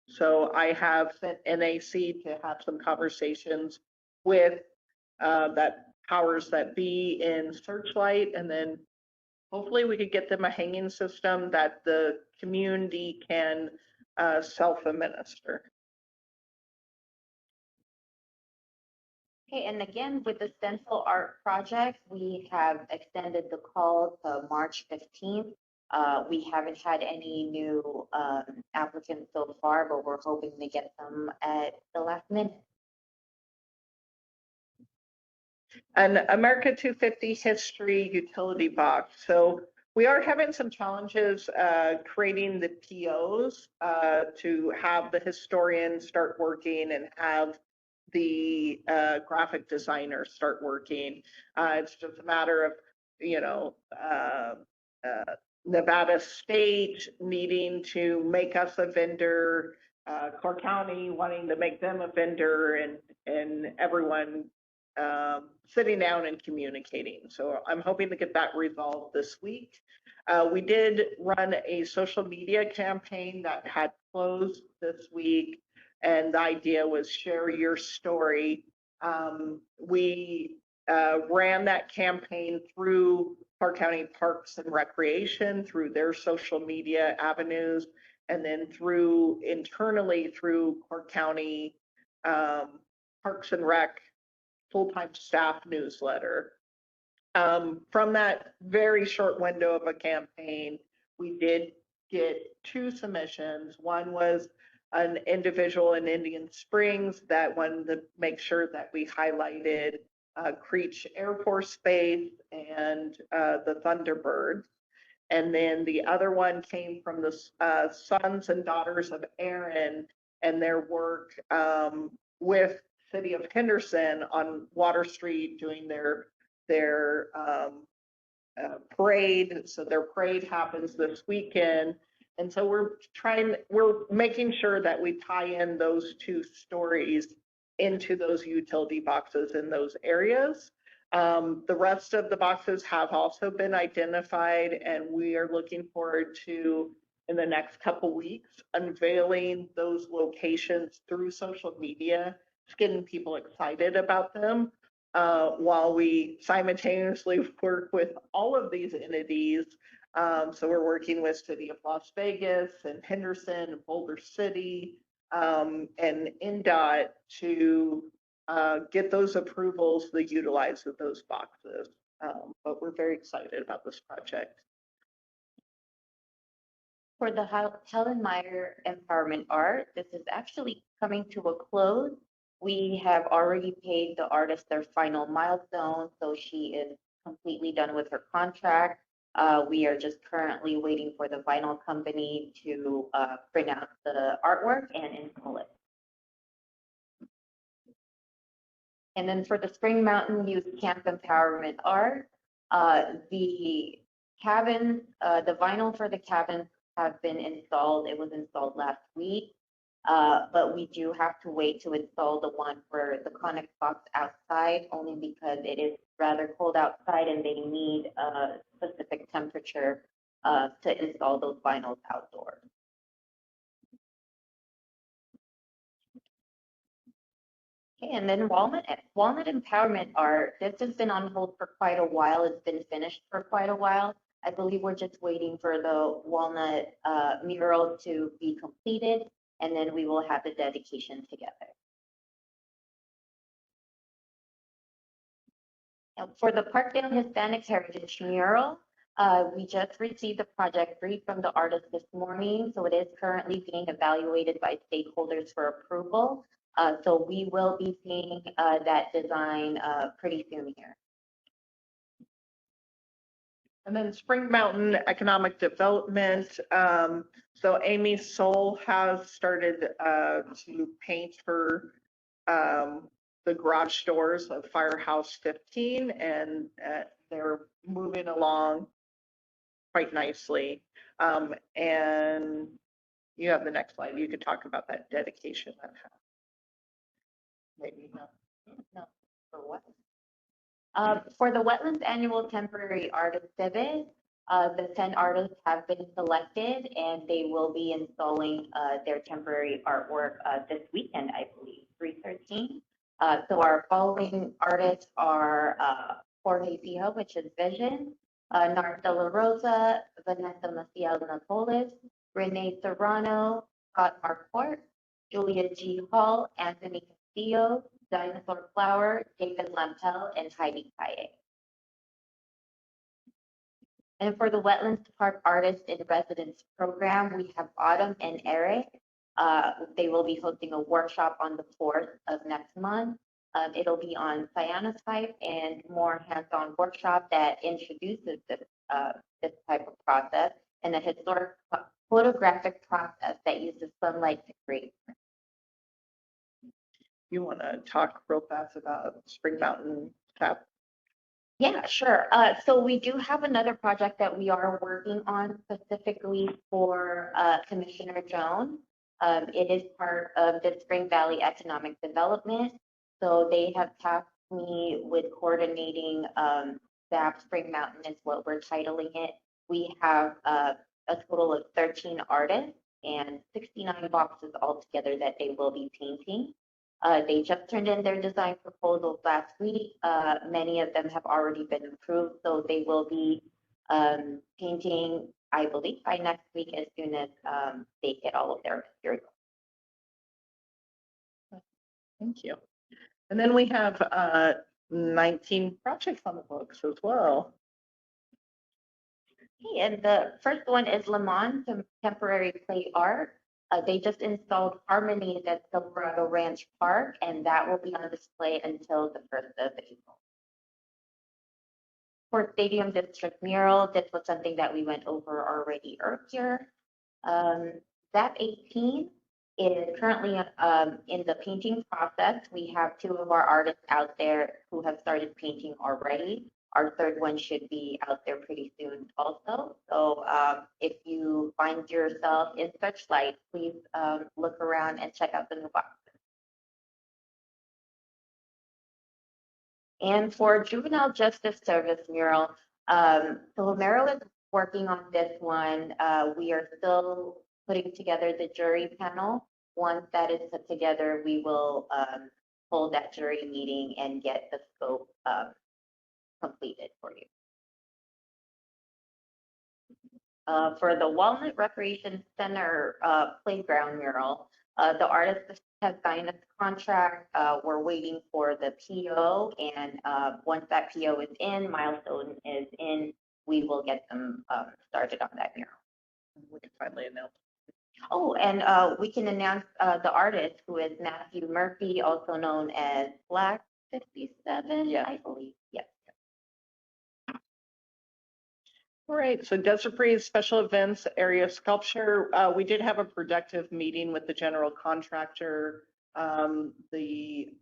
So I have sent NAC to have some conversations with that powers that be in Searchlight, and then hopefully we could get them a hanging system that the community can self-administer. Okay, and again, with the stencil art project, we have extended the call to March 15th. We haven't had any new applicants so far, but we're hoping to get them at the last minute. An America 250 history utility box. So we are having some challenges creating the POs to have the historian start working and have the graphic designer start working. It's just a matter of, Nevada State needing to make us a vendor, Clark County wanting to make them a vendor, and everyone sitting down and communicating. So I'm hoping to get that resolved this week. We did run a social media campaign that had closed this week, and the idea was share your story. We ran that campaign through Clark County Parks and Recreation, through their social media avenues, and then internally through Clark County Parks and Rec full-time staff newsletter. From that very short window of a campaign, we did get 2 submissions. One was an individual in Indian Springs that wanted to make sure that we highlighted Creech Air Force Base and the Thunderbirds. And then the other one came from the Sons and Daughters of Erin and their work with City of Henderson on Water Street doing their parade. So their parade happens this weekend. And so we're making sure that we tie in those 2 stories into those utility boxes in those areas. The rest of the boxes have also been identified, and we are looking forward to, in the next couple weeks, unveiling those locations through social media, getting people excited about them, while we simultaneously work with all of these entities. So we're working with City of Las Vegas and Henderson and Boulder City and NDOT to get those approvals to utilize of those boxes. But we're very excited about this project. For the Helen Meyer Empowerment Art, this is actually coming to a close. We have already paid the artist their final milestone, so she is completely done with her contract. We are just currently waiting for the vinyl company to print out the artwork and install it. And then for the Spring Mountain Youth Camp Empowerment Art, the cabins, the vinyl for the cabins have been installed. It was installed last week. But we do have to wait to install the one for the Connex box outside, only because it is rather cold outside and they need a specific temperature to install those vinyls outdoors. Okay, and then Walnut Empowerment Art, this has been on hold for quite a while. It's been finished for quite a while. I believe we're just waiting for the Walnut mural to be completed, and then we will have the dedication together. Now, for the Parkdale Hispanic Heritage mural, we just received the project brief from the artist this morning, so it is currently being evaluated by stakeholders for approval. So we will be seeing that design pretty soon here. And then Spring Mountain Economic Development. So Amy Soul has started to paint her the garage doors of Firehouse 15, and they're moving along quite nicely. And you have the next slide. You could talk about that dedication that happened. Maybe not. No, for what? For the Wetlands Annual Temporary Art Exhibit, the 10 artists have been selected and they will be installing their temporary artwork this weekend, I believe, 3/13. So our following artists are Jorge Fijo, which is Vision, Nart De La Rosa, Vanessa Maciel Napoles, Renee Serrano, Scott Marquardt, Julia G. Hall, Anthony Castillo, Dinosaur Flower, David Lampel, and Heidi Kaye. And for the Wetlands Park Artist in Residence program, we have Autumn and Eric. They will be hosting a workshop on the 4th of next month. It'll be on cyanotype and more hands-on workshop that introduces this type of process and a historic photographic process that uses sunlight to create. You want to talk real fast about Spring Mountain Tap? Yeah, sure. So we do have another project that we are working on specifically for Commissioner Jones. It is part of the Spring Valley Economic Development. So they have tasked me with coordinating SAP Spring Mountain is what we're titling it. We have a total of 13 artists and 69 boxes altogether that they will be painting. They just turned in their design proposals last week. Many of them have already been approved, so they will be painting, I believe, by next week as soon as they get all of their materials. Thank you. And then we have 19 projects on the books as well. Okay, and the first one is Lemon Temporary Clay Art. They just installed harmonies at Silverado Ranch Park, and that will be on display until the 1st of April. For Stadium District Mural, this was something that we went over already earlier. ZAP 18 is currently in the painting process. We have 2 of our artists out there who have started painting already. Our third one should be out there pretty soon also. So if you find yourself in Searchlight, please look around and check out the new boxes. And for Juvenile Justice Service mural, so Merrill is working on this one. We are still putting together the jury panel. Once that is put together, we will hold that jury meeting and get the scope completed for you. For the Walnut Recreation Center playground mural, the artist has signed a contract. We're waiting for the PO, and once that PO is in, milestone is in, we will get them started on that mural. We can finally announce. Oh, and we can announce the artist, who is Matthew Murphy, also known as Black 57, Yeah. I believe. Yes. All right, so Desert Breeze Special Events Area Sculpture. We did have a productive meeting with the general contractor, the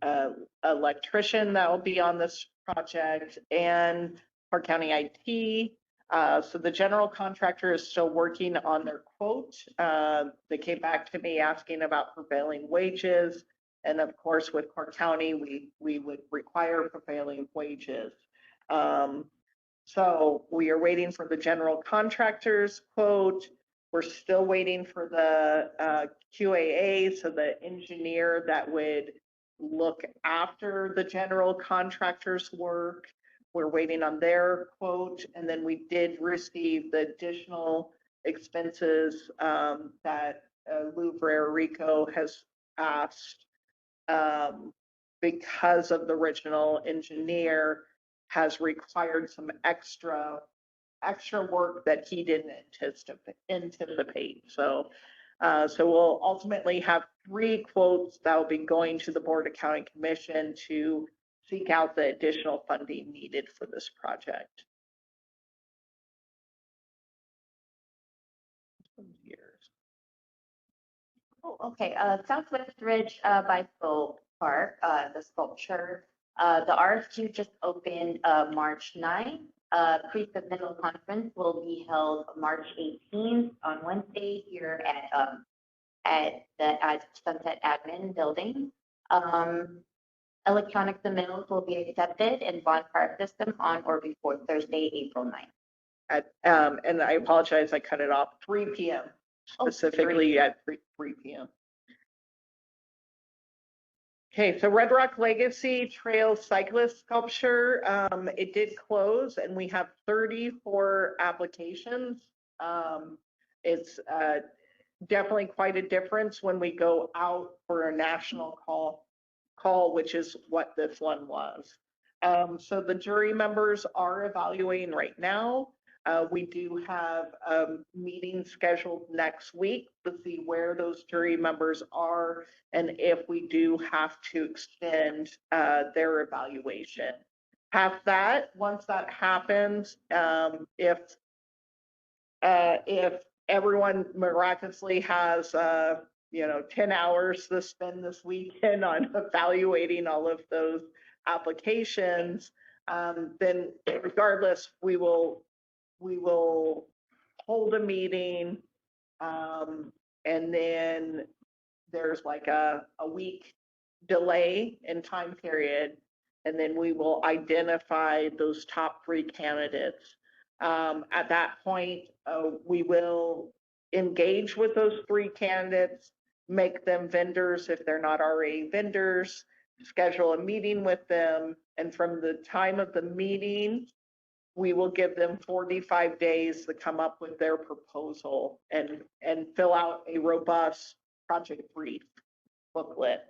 electrician that will be on this project, and Park County IT. So the general contractor is still working on their quote. They came back to me asking about prevailing wages. And of course, with Park County, we would require prevailing wages. So we are waiting for the general contractor's quote. We're still waiting for the QAA, so the engineer that would look after the general contractor's work. We're waiting on their quote, and then we did receive the additional expenses that Louvre Rico has asked because of the original engineer has required some extra work that he didn't anticipate. So we'll ultimately have 3 quotes that will be going to the Board of County Commission to seek out the additional funding needed for this project. Oh, okay. Southwest Ridge Bicycle Park, the sculpture. The RFQ just opened March 9th. Pre-submittal conference will be held March 18th on Wednesday here at the Sunset Admin Building. Electronic submittals will be accepted in bond card system on or before Thursday, April 9th. And I apologize, I cut it off, 3 p.m. specifically at 3 p.m. Okay, so Red Rock Legacy Trail Cyclist Sculpture, it did close and we have 34 applications. It's definitely quite a difference when we go out for a national call, which is what this one was. So the jury members are evaluating right now. We do have a meeting scheduled next week to see where those jury members are and if we do have to extend their evaluation. Past that, once that happens, if everyone miraculously has 10 hours to spend this weekend on evaluating all of those applications, then regardless, we will hold a meeting, and then there's like a week delay in time period, and then we will identify those top 3 candidates. At that point, we will engage with those 3 candidates, make them vendors if they're not already vendors, schedule a meeting with them, and from the time of the meeting, we will give them 45 days to come up with their proposal and fill out a robust project brief booklet.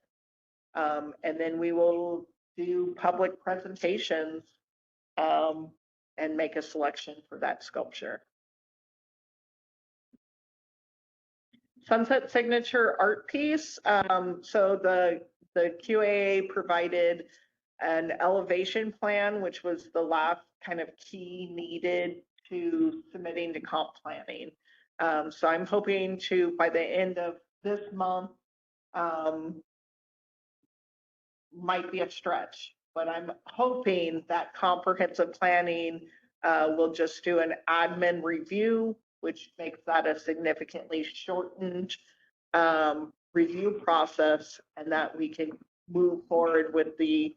And then we will do public presentations and make a selection for that sculpture. Sunset Signature art piece. So the QAA provided an elevation plan, which was the last kind of key needed to submitting to comp planning. So I'm hoping to, by the end of this month, might be a stretch, but I'm hoping that comprehensive planning will just do an admin review, which makes that a significantly shortened review process, and that we can move forward with the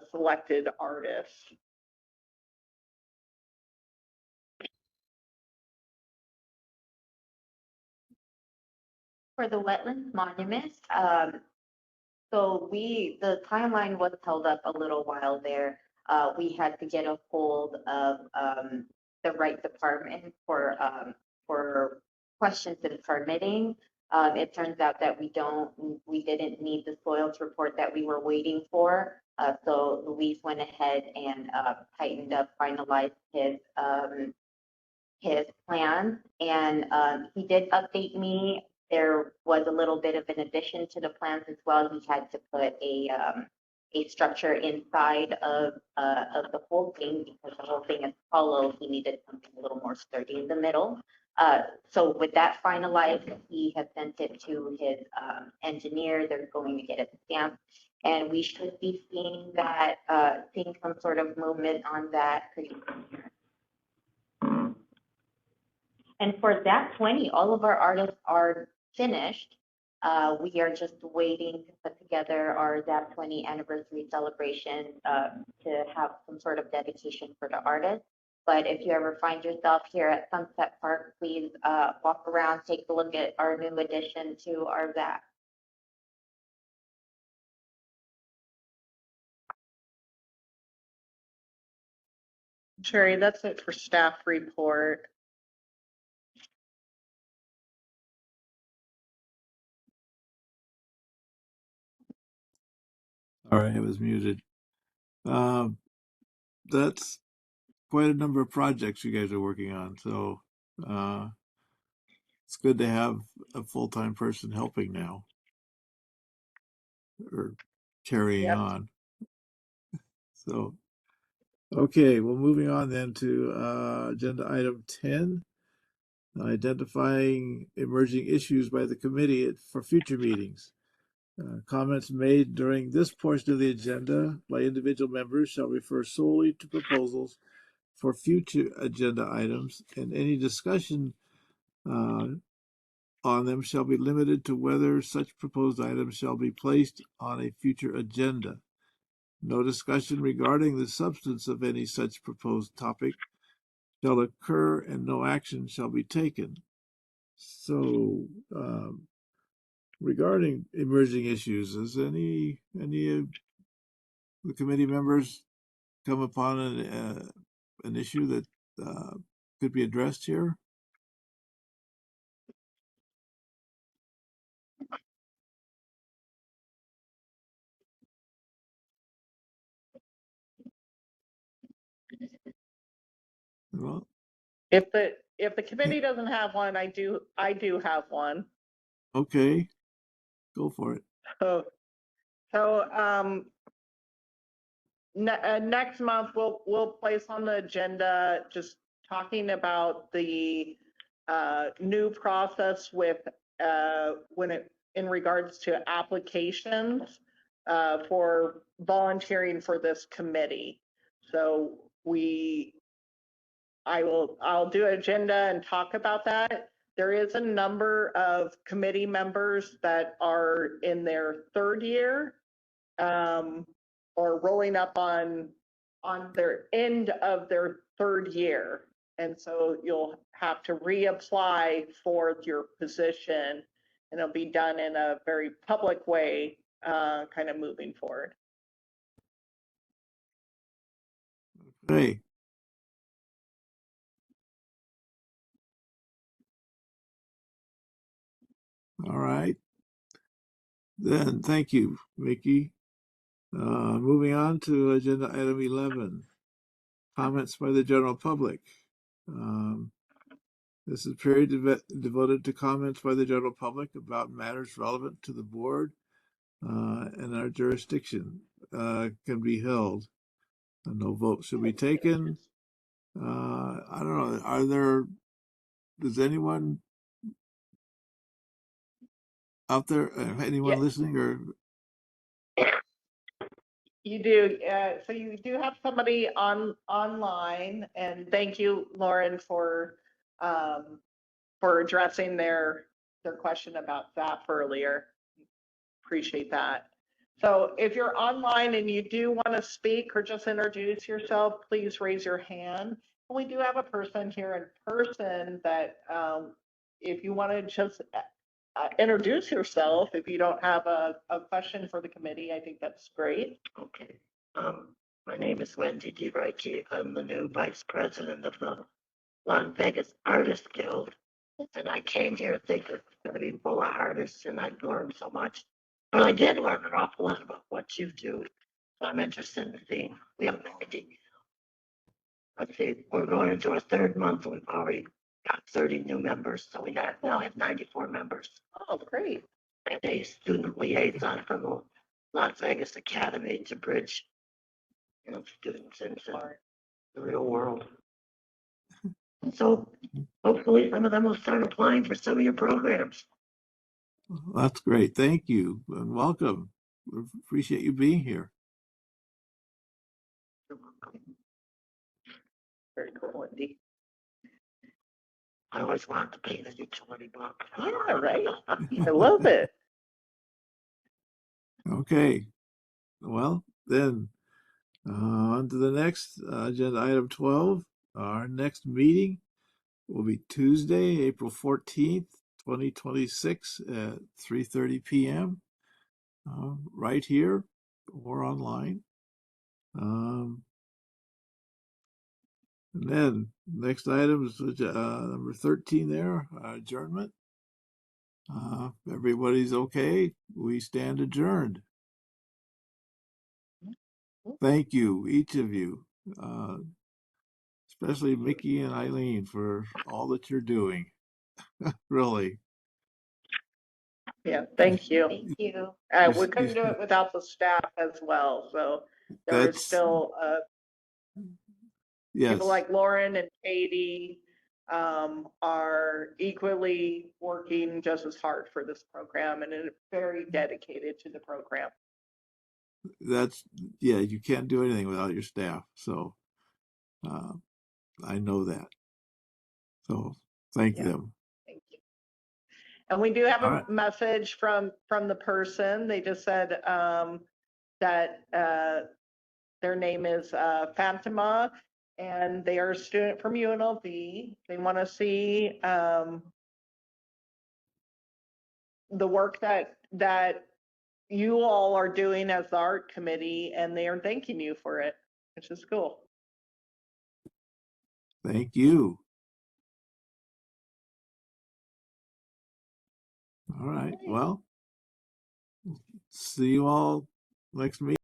selected artists. For the wetlands monument, so the timeline was held up a little while there. We had to get a hold of the right department for questions and permitting. It turns out that we didn't need the soils report that we were waiting for. So Luis went ahead and tightened up, finalized his plans, and he did update me. There was a little bit of an addition to the plans as well. He had to put a structure inside of the whole thing because the whole thing is hollow. He needed something a little more sturdy in the middle. So with that finalized, he has sent it to his engineer. They're going to get it stamped, and we should be seeing some sort of movement on that pretty soon. And for that 20, all of our artists are finished. We are just waiting to put together our DAP 20 anniversary celebration to have some sort of dedication for the artists. But if you ever find yourself here at Sunset Park, please walk around, take a look at our new addition to our VAC. Sherry, that's it for staff report. All right, it was muted. That's quite a number of projects you guys are working on. So it's good to have a full-time person helping now or carrying on. So, okay, well, moving on then to agenda item 10, identifying emerging issues by the committee for future meetings. Comments made during this portion of the agenda by individual members shall refer solely to proposals for future agenda items, and any discussion on them shall be limited to whether such proposed items shall be placed on a future agenda. No discussion regarding the substance of any such proposed topic shall occur, and no action shall be taken. So, regarding emerging issues, has any of the committee members come upon an issue that could be addressed here? Well, If the committee doesn't have one, I do have one. okay, go for it. So next month we'll place on the agenda just talking about the new process with in regards to applications for volunteering for this committee. So I'll do an agenda and talk about that. There is a number of committee members that are in their third year or rolling up on their end of their third year. And so you'll have to reapply for your position, and it'll be done in a very public way, kind of moving forward. Okay. All right. Then, thank you, Mickey. Moving on to agenda item 11, comments by the general public. This is a period devoted to comments by the general public about matters relevant to the board and our jurisdiction can be held. No vote should be taken. I don't know, does anyone out there, anyone listening or? You do. So you do have somebody online, and thank you, Lauren, for addressing their question about ZAP earlier. Appreciate that. So if you're online and you do want to speak or just introduce yourself, please raise your hand. And we do have a person here in person that if you want to just introduce yourself, if you don't have a question for the committee, I think that's great. Okay. My name is Wendy DeRoike. I'm the new vice president of the Las Vegas Artists Guild. And I came here thinking it's going to be full of artists and I'd learn so much. But I did learn an awful lot about what you do. So I'm interested in seeing. We have 90. Let's see, we're going into our third month. We've already got 30 new members. So we now have 94 members. Oh, great. And a student liaison from the Las Vegas Academy to bridge, students into the real world. So hopefully some of them will start applying for some of your programs. That's great. Thank you and welcome. We appreciate you being here. Very cool, Wendy. I always wanted to pay the utility box. Yeah, right. I love it. Okay. Well, then on to the next agenda item 12. Our next meeting will be Tuesday, April 14th, 2026 at 3:30 p.m. Right here or online. And then next item is number 13 there, adjournment. Everybody's okay. We stand adjourned. Thank you, each of you, especially Mickey and Eileen, for all that you're doing. Really. Yeah, thank you. Thank you. We couldn't do it without the staff as well. So there is still people like Lauren and Katie are equally working just as hard for this program and are very dedicated to the program. You can't do anything without your staff. So I know that. So thank Yeah. them. Thank you. And we do have All a right. message from the person. They just said that their name is Fatima, and they are a student from UNLV. They want to see the work that you all are doing as the art committee, and they are thanking you for it, which is cool. Thank you. All right. Well, see you all next meeting.